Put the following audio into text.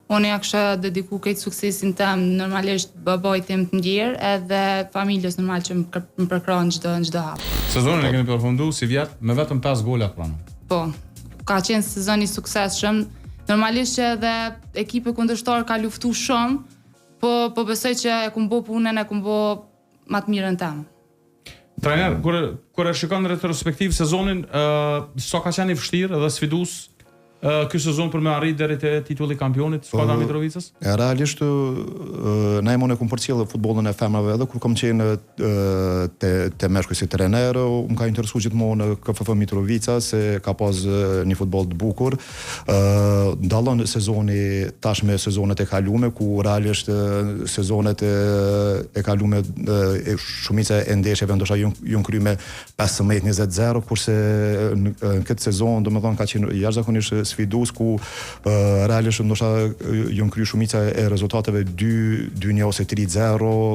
Unë ja kisha dediku këtë suksesin tem normalisht babait tim të ndjer edhe familjes normal që më përkron çdo hap. Sezonin e keni përfunduar si vjet me vetëm 5 gola pranë. Po, ka qenë sezon i suksesshëm. Normalisht që edhe ekipi kundërshtar ka luftuar shumë, po besoj që e kum bë punën, e kum bë më të mirën tem. Trajner, kur e shikon retrospektiv sezonin, sa ka qenë i vështirë dhe sfidues ky sezon për me arrit deri te titulli kampionit skuadra Mitrovicës? Realisht na e kum përcjellë futbollin e femrave edhe kur kam qenë te meshkuj si trener, më ka interesuar gjithmonë KFF Mitrovica se ka pas një futboll të bukur. Dallon sezoni tash me sezonet e kaluara ku realisht sezonet e kaluara shumica e ndeshjeve ndoshta janë kryer me 15-20-0, kurse në këtë sezon domethënë ka qenë jashtëzakonisht sfidues ku realisht ndoshta janë kryer shumica e rezultateve 2-1 ose 3-0.